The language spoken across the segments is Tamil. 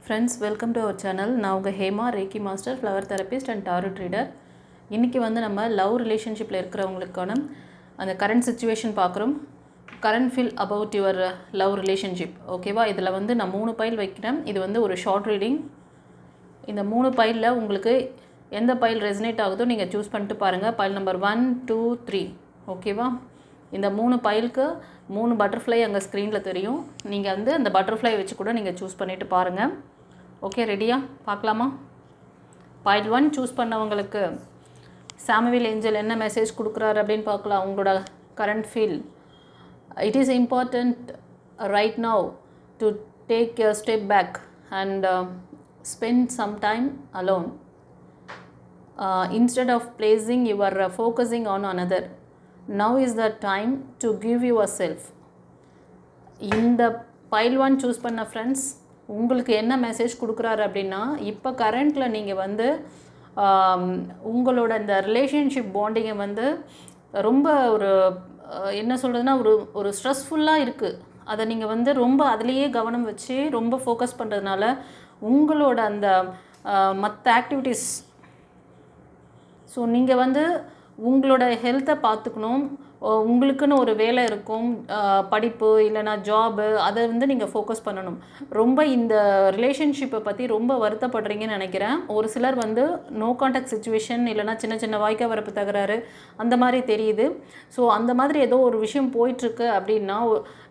Friends, welcome to our channel. நான் உங்கள் Hema, reiki master, flower therapist and tarot reader. இன்றைக்கி நம்ம லவ் ரிலேஷன்ஷிப்பில் இருக்கிறவங்களுக்கான அந்த கரண்ட் சுச்சுவேஷன் பார்க்குறோம். Current feel about your love relationship. ஓகேவா? இதில் நான் 3 பைல் வைக்கிறேன். இது ஒரு ஷார்ட் ரீடிங். இந்த 3 பைலில் உங்களுக்கு எந்த பைல் ரெசனேட் ஆகுதோ நீங்கள் சூஸ் பண்ணிட்டு பாருங்கள். File number 1, 2, 3. ஓகேவா? இந்த 3 பைலுக்கு 3 பட்டர்ஃப்ளை அங்கே ஸ்க்ரீனில் தெரியும். நீங்கள் அந்த பட்டர்ஃப்ளை வச்சு கூட நீங்கள் சூஸ் பண்ணிவிட்டு பாருங்கள். ஓகே, ரெடியா? பார்க்கலாமா? பைல் 1 சூஸ் பண்ணவங்களுக்கு சாமுவேல் ஏஞ்சல் என்ன மெசேஜ் கொடுக்குறாரு அப்படின்னு பார்க்கலாம். உங்களோட current feel. It is important right now to take a step back and spend some time alone instead of placing your focusing on another. Now is the time to give yourself. இந்த பைல் 1 சூஸ் பண்ண ஃப்ரெண்ட்ஸ், உங்களுக்கு என்ன மெசேஜ் கொடுக்குறாரு அப்படின்னா, இப்போ கரண்ட்டில் நீங்கள் உங்களோட இந்த ரிலேஷன்ஷிப் பாண்டிங்கை ரொம்ப ஒரு என்ன சொல்கிறதுனா ஒரு ஸ்ட்ரெஸ்ஃபுல்லாக இருக்குது. அதை நீங்கள் ரொம்ப அதிலேயே கவனம் வச்சு ரொம்ப ஃபோக்கஸ் பண்ணுறதுனால உங்களோட அந்த மற்ற ஆக்டிவிட்டீஸ், ஸோ நீங்கள் உங்களோட ஹெல்த்தை பார்த்துக்கணும். உங்களுக்குன்னு ஒரு வேலை இருக்கும், படிப்பு இல்லைனா ஜாபு, அதை நீங்கள் ஃபோக்கஸ் பண்ணணும். ரொம்ப இந்த ரிலேஷன்ஷிப்பை பற்றி ரொம்ப வருத்தப்படுறீங்கன்னு நினைக்கிறேன். ஒரு சிலர் நோ கான்டாக்ட் சுச்சுவேஷன் இல்லைனா சின்ன சின்ன வாய்க்கா வரப்பு தகராறு அந்த மாதிரி தெரியுது. ஸோ அந்த மாதிரி ஏதோ ஒரு விஷயம் போயிட்டுருக்கு அப்படின்னா,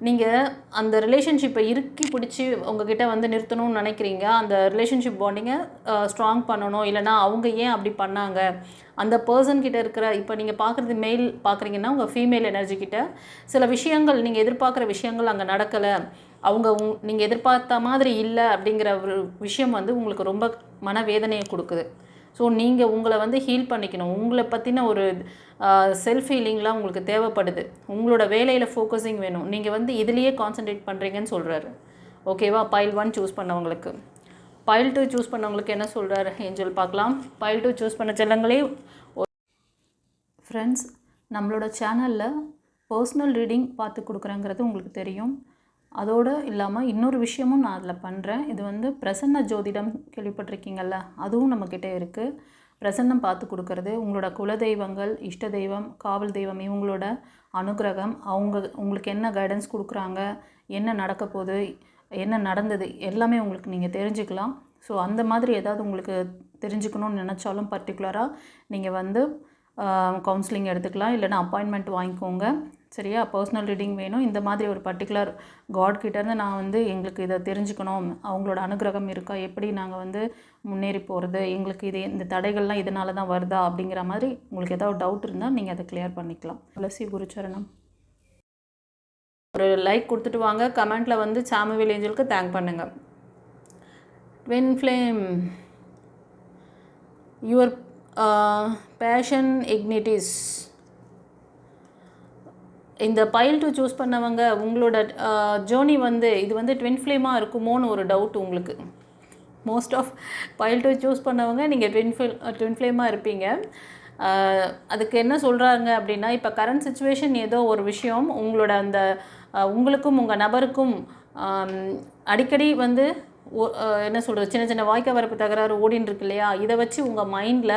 நீங்கள் அந்த ரிலேஷன்ஷிப்பை இறுக்கி பிடிச்சி உங்ககிட்ட நிறுத்தணும்னு நினைக்கிறீங்க. அந்த ரிலேஷன்ஷிப் பாண்டிங்கை ஸ்ட்ராங் பண்ணணும். இல்லைனா அவங்க ஏன் அப்படி பண்ணாங்க, அந்த பர்சன்கிட்ட இருக்கிற, இப்போ நீங்கள் பார்க்குறது மெயில் பார்க்குறீங்கன்னா உங்கள் ஃபீமேல் எனர்ஜிக்கிட்ட சில விஷயங்கள், நீங்கள் எதிர்பார்க்குற விஷயங்கள் அங்கே நடக்கலை, அவங்க நீங்கள் எதிர்பார்த்த மாதிரி இல்லை அப்படிங்கிற ஒரு விஷயம் உங்களுக்கு ரொம்ப மனவேதனையை கொடுக்குது. ஸோ நீங்கள் உங்களை ஹீல் பண்ணிக்கணும். உங்களை பற்றின ஒரு செல்ஃப் ஹீலிங்லாம் உங்களுக்கு தேவைப்படுது. உங்களோட வேலையில் ஃபோக்கஸிங் வேணும். நீங்கள் இதுலேயே கான்சன்ட்ரேட் பண்ணுறீங்கன்னு சொல்கிறாரு. ஓகேவா? பைல் 1 சூஸ் பண்ணவங்களுக்கு. பைல் 2 சூஸ் பண்ணவங்களுக்கு என்ன சொல்கிறாரு ஏஞ்சல் பார்க்கலாம். பைல் 2 சூஸ் பண்ண செல்லங்களே, ஃப்ரெண்ட்ஸ், நம்மளோட சேனலில் பர்சனல் ரீடிங் பார்த்து கொடுக்குறேங்கிறது உங்களுக்கு தெரியும். அதோடு இல்லாமல் இன்னொரு விஷயமும் நான் அதில் பண்ணுறேன். இது பிரசன்ன ஜோதிடம் கேள்விப்பட்டிருக்கீங்கள்ல, அதுவும் நம்மக்கிட்ட இருக்குது. பிரசன்னம் பார்த்து கொடுக்கறது, உங்களோட குலதெய்வங்கள், இஷ்ட தெய்வம், காவல் தெய்வம், இவங்களோட அனுகிரகம், உங்களுக்கு என்ன கைடன்ஸ் கொடுக்குறாங்க, என்ன நடக்க போகுது, என்ன நடந்தது, எல்லாமே உங்களுக்கு நீங்கள் தெரிஞ்சுக்கலாம். ஸோ அந்த மாதிரி ஏதாவது உங்களுக்கு தெரிஞ்சுக்கணும்னு நினச்சாலும் பர்டிகுலராக நீங்கள் கவுன்சிலிங் எடுத்துக்கலாம். இல்லைனா அப்பாயின்மெண்ட் வாங்கிக்கோங்க. சரியா? பர்சனல் ரீடிங் வேணும். இந்த மாதிரி ஒரு பர்டிகுலர் காட்கிட்டேருந்து நான் எங்களுக்கு இதை தெரிஞ்சுக்கணும், அவங்களோட அனுகிரகம் இருக்கா, எப்படி நாங்கள் முன்னேறி போகிறது, எங்களுக்கு இந்த தடைகள்லாம் இதனால தான் வருதா அப்படிங்கிற மாதிரி உங்களுக்கு ஏதாவது டவுட் இருந்தால் நீங்கள் அதை கிளியர் பண்ணிக்கலாம். துளசி குருச்சரணம். ஒரு லைக் கொடுத்துட்டு வாங்க. கமெண்ட்டில் சாமுவேல் ஏஞ்சலுக்கு தேங்க் பண்ணுங்கள். Twin flame, your passion ignites. இந்த பைல் 2 சூஸ் பண்ணவங்க, உங்களோட ஜேர்னி இது ட்வின் ஃப்ளேமாக இருக்குமோன்னு ஒரு டவுட் உங்களுக்கு. மோஸ்ட் ஆஃப் பைல் 2 சூஸ் பண்ணவங்க நீங்கள் ட்வின் ஃப்ளேமாக இருப்பீங்க. அதுக்கு என்ன சொல்கிறாங்க அப்படின்னா, இப்போ கரண்ட் சுச்சுவேஷன் ஏதோ ஒரு விஷயம் உங்களோட அந்த உங்களுக்கும் உங்கள் நபருக்கும் அடிக்கடி என்ன சொல்கிறது, சின்ன சின்ன வாய்க்கா வரப்பு தகராறு ஓடின்னு இருக்கு இல்லையா? இதை வச்சு உங்கள் மைண்டில்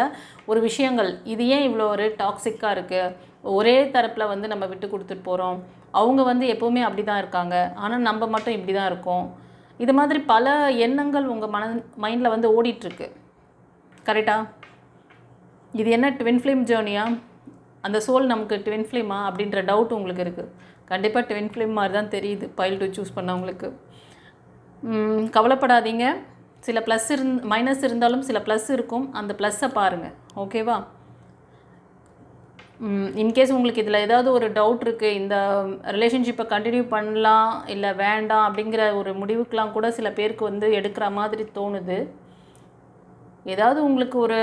ஒரு விஷயங்கள், இது ஏன் இவ்வளோ ஒரு டாக்ஸிக்காக இருக்குது, ஒரே தரப்பில் நம்ம விட்டு கொடுத்துட்டு போகிறோம், அவங்க எப்போவுமே அப்படி தான் இருக்காங்க, ஆனால் நம்ம மட்டும் இப்படி தான் இருக்கோம், இது மாதிரி பல எண்ணங்கள் உங்கள் மைண்டில் ஓடிட்டுருக்கு. கரெக்டாக? இது என்ன ட்வின் ஃப்ளேம் ஜேர்னியா, அந்த சோல் நமக்கு ட்வின் ஃப்ளேமா அப்படின்ற டவுட் உங்களுக்கு இருக்குது. கண்டிப்பாக ட்வின் ஃப்ளேம் மாதிரி தான் தெரியுது பைல் 2 சூஸ் பண்ணவங்களுக்கு. கவலைப்படாதீங்க. சில ப்ளஸ் மைனஸ் இருந்தாலும் சில ப்ளஸ் இருக்கும். அந்த ப்ளஸ்ஸை பாருங்கள். ஓகேவா? இன்கேஸ் உங்களுக்கு இதில் ஏதாவது ஒரு டவுட் இருக்குது, இந்த ரிலேஷன்ஷிப்பை கண்டினியூ பண்ணலாம் இல்லை வேண்டாம் அப்படிங்கிற ஒரு முடிவுக்கெலாம் கூட சில பேருக்கு எடுக்கிற மாதிரி தோணுது. ஏதாவது உங்களுக்கு ஒரு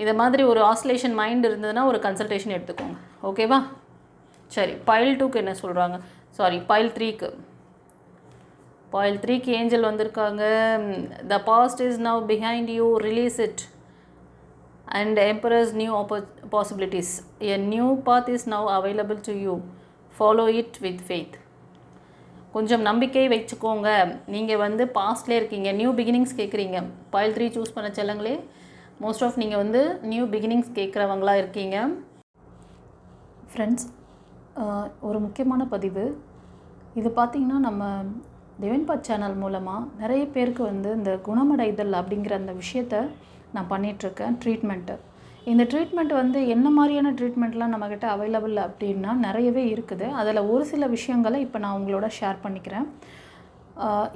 இதை மாதிரி ஒரு ஆசிலேஷன் மைண்ட் இருந்ததுன்னா ஒரு கன்சல்டேஷன் எடுத்துக்கோங்க. ஓகேவா? சரி, பைல் 2க்கு என்ன சொல்கிறாங்க? சாரி, பைல் 3க்கு. பைல் 3க்கு ஏஞ்சல் வந்திருக்காங்க. The past is now behind you, release it and emperor's new possibilities. A new path is now available to you. Follow it with faith. கொஞ்சம் நம்பிக்கை வச்சுக்கோங்க. நீங்கள் வந்து பாஸ்ட்லேயே இருக்கீங்க, நியூ பிகினிங்ஸ் கேட்குறீங்க. பைல் 3 சூஸ் பண்ண செல்லங்களே, மோஸ்ட் ஆஃப் நீங்கள் வந்து நியூ பிகினிங்ஸ் கேட்குறவங்களா இருக்கீங்க. ஃப்ரெண்ட்ஸ், ஒரு முக்கியமான பதிவு இது. பார்த்திங்கன்னா நம்ம டிவைன் பாத் சேனல் மூலமாக நிறைய பேருக்கு வந்து இந்த குணமடைதல் அப்படிங்கிற அந்த விஷயத்த நான் பண்ணிகிட்ருக்கேன். ட்ரீட்மெண்ட்டு, இந்த ட்ரீட்மெண்ட் வந்து என்ன மாதிரியான ட்ரீட்மெண்ட்லாம் நம்மக்கிட்ட அவைலபிள் அப்படின்னா நிறையவே இருக்குது. அதில் ஒரு சில விஷயங்களை இப்போ நான் உங்களோட ஷேர் பண்ணிக்கிறேன்.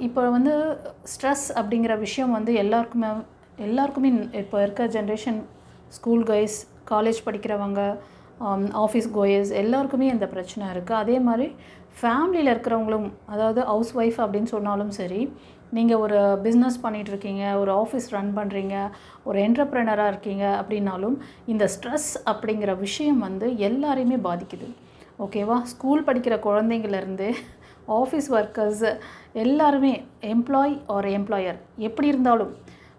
இப்போ வந்து ஸ்ட்ரெஸ் அப்படிங்கிற விஷயம் வந்து எல்லாருக்குமே இப்போ இருக்க ஜென்ரேஷன், ஸ்கூல் கைஸ், காலேஜ் படிக்கிறவங்க, ஆஃபீஸ் கோயர்ஸ் எல்லாருக்குமே இந்த பிரச்சனை இருக்குது. அதே மாதிரி ஃபேமிலியில் இருக்கிறவங்களும், அதாவது ஹவுஸ் ஒய்ஃப் அப்படின்னு சொன்னாலும் சரி, நீங்கள் ஒரு பிஸ்னஸ் பண்ணிகிட்ருக்கீங்க, ஒரு ஆஃபீஸ் ரன் பண்ணுறீங்க, ஒரு என்டர்ப்ரெனராக இருக்கீங்க அப்படின்னாலும் இந்த ஸ்ட்ரெஸ் அப்படிங்கிற விஷயம் வந்து எல்லாரையுமே பாதிக்குது. ஓகேவா? ஸ்கூல் படிக்கிற குழந்தைங்கள்லேருந்து ஆஃபீஸ் ஒர்க்கர்ஸ் எல்லாருமே, எம்ப்ளாய் ஆர் எம்ப்ளாயர் எப்படி இருந்தாலும்,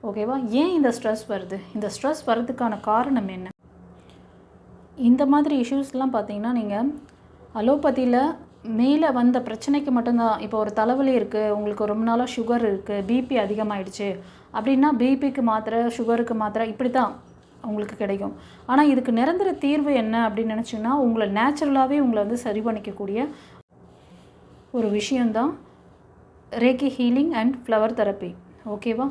ஓகேவா? ஏன் இந்த ஸ்ட்ரெஸ் வருது? இந்த ஸ்ட்ரெஸ் வர்றதுக்கான காரணம் என்ன? இந்த மாதிரி இஷ்யூஸ்லாம் பார்த்திங்கன்னா நீங்கள் அலோபதியில் மேலே வந்த பிரச்சனைக்கு மட்டும்தான். இப்போ ஒரு தலைவலி இருக்குது, உங்களுக்கு ரொம்ப நாளாக சுகர் இருக்குது, பிபி அதிகமாகிடுச்சு அப்படின்னா பிபிக்கு மாத்திரை, சுகருக்கு மாத்திரை இப்படி தான் உங்களுக்கு கிடைக்கும். ஆனால் இதுக்கு நிரந்தர தீர்வு என்ன அப்படின்னு நினச்சிங்கன்னா, உங்களை நேச்சுரலாகவே உங்களை வந்து சரி பண்ணிக்கக்கூடிய ஒரு விஷயந்தான் ரேக்கி ஹீலிங் அண்ட் ஃப்ளவர் தெரப்பி. ஓகேவா?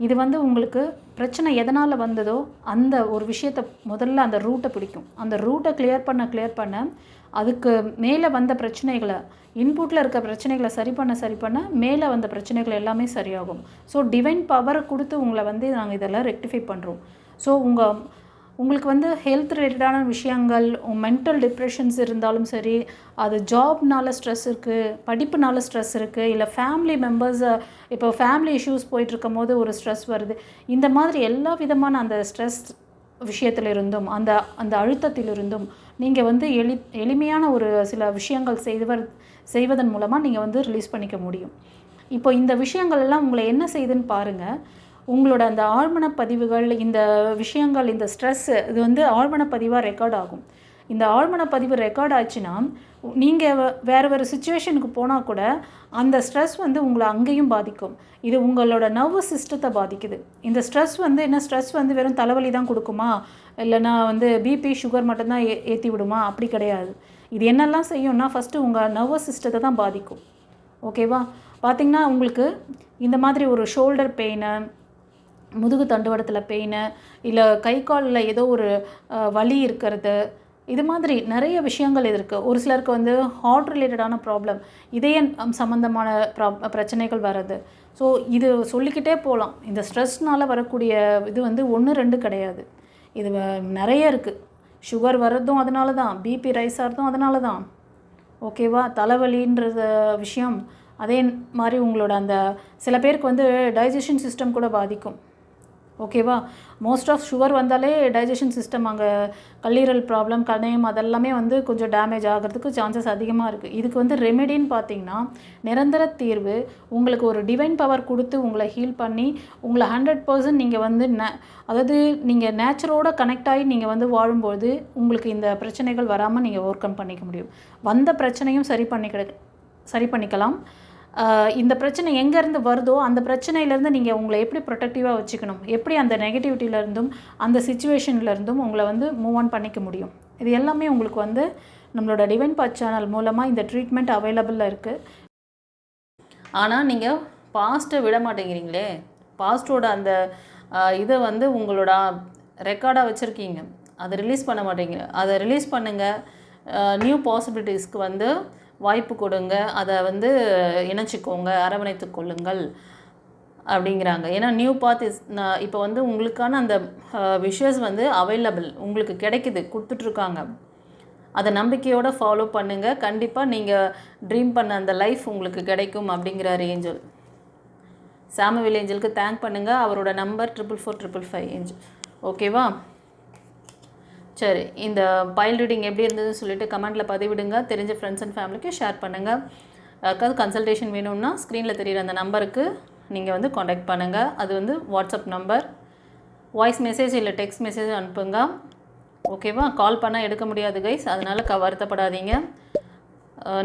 இது வந்து உங்களுக்கு பிரச்சனை எதனால் வந்ததோ அந்த ஒரு விஷயத்தை முதல்ல அந்த ரூட்டை பிடிக்கும். அந்த ரூட்டை கிளியர் பண்ண அதுக்கு மேலே வந்த பிரச்சனைகளை, இன்புட்டில் இருக்க பிரச்சனைகளை சரி பண்ண மேலே வந்த பிரச்சனைகள் எல்லாமே சரியாகும். ஸோ டிவைன் பவரை கொடுத்து உங்களை வந்து நாங்கள் இதெல்லாம் ரெக்டிஃபை பண்ணுறோம். ஸோ உங்களுக்கு வந்து ஹெல்த் ரிலேட்டடான விஷயங்கள், மென்டல் டிப்ரெஷன்ஸ் இருந்தாலும் சரி, அது ஜாப்னால ஸ்ட்ரெஸ் இருக்குது, படிப்புனால ஸ்ட்ரெஸ் இருக்குது, இல்லை ஃபேமிலி மெம்பர்ஸ் இப்போ ஃபேமிலி இஷ்யூஸ் போயிட்டுருக்கும் போது ஒரு ஸ்ட்ரெஸ் வருது, இந்த மாதிரி எல்லா விதமான அந்த ஸ்ட்ரெஸ் விஷயத்திலிருந்தும் அந்த அழுத்தத்திலிருந்தும் நீங்கள் வந்து எளிமையான ஒரு சில விஷயங்கள் செய்வதன் மூலமாக நீங்கள் வந்து ரிலீஸ் பண்ணிக்க முடியும். இப்போ இந்த விஷயங்கள் எல்லாம் உங்களை என்ன செய்யுதுன்னு பாருங்கள். உங்களோட அந்த ஆழ்மன பதிவுகள், இந்த விஷயங்கள், இந்த ஸ்ட்ரெஸ்ஸு இது வந்து ஆழ்மன பதிவாக ரெக்கார்ட் ஆகும். இந்த ஆழ்மன பதிவு ரெக்கார்ட் ஆச்சுன்னா நீங்கள் வேறு சுச்சுவேஷனுக்கு போனால் கூட அந்த ஸ்ட்ரெஸ் வந்து உங்களை அங்கேயும் பாதிக்கும். இது உங்களோட நர்வஸ் சிஸ்டத்தை பாதிக்குது. இந்த ஸ்ட்ரெஸ் வந்து வெறும் தலைவலி தான் கொடுக்குமா, இல்லைனா வந்து பிபி சுகர் மட்டும்தான் ஏற்றி விடுமா? அப்படி கிடையாது. இது என்னெல்லாம் செய்யும்னா ஃபஸ்ட்டு உங்கள் நர்வஸ் சிஸ்டத்தை தான் பாதிக்கும். ஓகேவா? பார்த்திங்கன்னா உங்களுக்கு இந்த மாதிரி ஒரு ஷோல்டர் பெயின், முதுகு தண்டுவடத்தில் பெயின், இல்லை கை காலில் ஏதோ ஒரு வலி இருக்கிறது, இது மாதிரி நிறைய விஷயங்கள் இருக்குது. ஒரு சிலருக்கு வந்து ஹார்ட் ரிலேட்டடான ப்ராப்ளம், இதய சம்மந்தமான பிரச்சனைகள் வர்றது. ஸோ இது சொல்லிக்கிட்டே போகலாம். இந்த ஸ்ட்ரெஸ்னால் வரக்கூடிய இது வந்து 1, 2 கிடையாது, இது நிறைய இருக்குது. சுகர் வர்றதும் அதனால தான், பிபி ரைஸ் ஆகிறதும் அதனால தான். ஓகேவா? தலைவலின்றது விஷயம் அதே மாதிரி உங்களோட அந்த சில பேருக்கு வந்து டைஜஷன் சிஸ்டம் கூட பாதிக்கும். ஓகேவா? மோஸ்ட் ஆஃப் சுகர் வந்தாலே டைஜஷன் சிஸ்டம், அங்கே கல்லீரல் ப்ராப்ளம், கணையம் அதெல்லாமே வந்து கொஞ்சம் டேமேஜ் ஆகிறதுக்கு சான்சஸ் அதிகமாக இருக்குது. இதுக்கு வந்து ரெமெடின்னு பார்த்திங்கன்னா நிரந்தர தீர்வு, உங்களுக்கு ஒரு டிவைன் பவர் கொடுத்து உங்களை ஹீல் பண்ணி உங்களை 100% நீங்கள் வந்து அதாவது நீங்கள் நேச்சரோட கனெக்ட் ஆகி நீங்கள் வந்து வாழும்போது உங்களுக்கு இந்த பிரச்சனைகள் வராமல் நீங்கள் ஓவர் கம் பண்ணிக்க முடியும். வந்த பிரச்சனையும் சரி பண்ணிக்கலாம். இந்த பிரச்சனை எங்கேருந்து வருதோ அந்த பிரச்சனையிலேருந்து நீங்கள் உங்களை எப்படி ப்ரொடெக்டிவாக வச்சுக்கணும், எப்படி அந்த நெகட்டிவிட்டியிலேருந்தும் அந்த சிச்சுவேஷன்லேருந்தும் உங்களை வந்து மூவ் ஆன் பண்ணிக்க முடியும், இது எல்லாமே உங்களுக்கு வந்து நம்மளோட டிவைன் பாத் சேனல் மூலமாக இந்த ட்ரீட்மெண்ட் அவைலபிளாக இருக்குது. ஆனால் நீங்கள் பாஸ்ட்டை விட மாட்டேங்கிறீங்களே, பாஸ்ட்டோட அந்த இதை வந்து உங்களோட ரெக்கார்டாக வச்சுருக்கீங்க, அதை ரிலீஸ் பண்ண மாட்டேங்கிற. அதை ரிலீஸ் பண்ணுங்கள். நியூ பாசிபிலிட்டிஸ்க்கு வந்து வாய்ப்பு கொடுங்க, அதை வந்து இணைச்சிக்கோங்க, அரவணைத்து கொள்ளுங்கள் அப்படிங்கிறாங்க. ஏன்னா நியூ பாத் இப்போ வந்து உங்களுக்கான அந்த விஷஸ் வந்து அவைலபிள் உங்களுக்கு கிடைக்குது, கொடுத்துட்ருக்காங்க. அதை நம்பிக்கையோடு ஃபாலோ பண்ணுங்கள். கண்டிப்பாக நீங்கள் ட்ரீம் பண்ண அந்த லைஃப் உங்களுக்கு கிடைக்கும் அப்படிங்கிறார் ஏஞ்சல். சாமுவேல் ஏஞ்சலுக்கு தேங்க் பண்ணுங்கள். அவரோட நம்பர் 44455 ஏஞ்சல். ஓகேவா? சரி, இந்த பைல் ரீடிங் எப்படி இருந்ததுன்னு சொல்லிட்டு கமெண்ட்டில் பதிவிடுங்க. தெரிஞ்ச ஃப்ரெண்ட்ஸ் அண்ட் ஃபேமிலிக்கு ஷேர் பண்ணுங்கள். யாருக்காவது கன்சல்டேஷன் வேணும்னா ஸ்க்ரீனில் தெரிகிற அந்த நம்பருக்கு நீங்கள் வந்து காண்டாக்ட் பண்ணுங்கள். அது வந்து வாட்ஸ்அப் நம்பர். வாய்ஸ் மெசேஜ் இல்லை டெக்ஸ்ட் மெசேஜ் அனுப்புங்க. ஓகேவா? கால் பண்ணால் எடுக்க முடியாது கைஸ், அதனால் வருத்தப்படாதீங்க.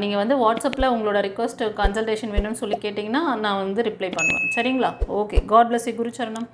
நீங்கள் வந்து வாட்ஸ்அப்பில் உங்களோட ரிக்வஸ்ட் கன்சல்டேஷன் வேணும்னு சொல்லி கேட்டிங்கன்னா நான் வந்து ரிப்ளை பண்ணுவேன். சரிங்களா? ஓகே. God bless you. குருச்சரணம்.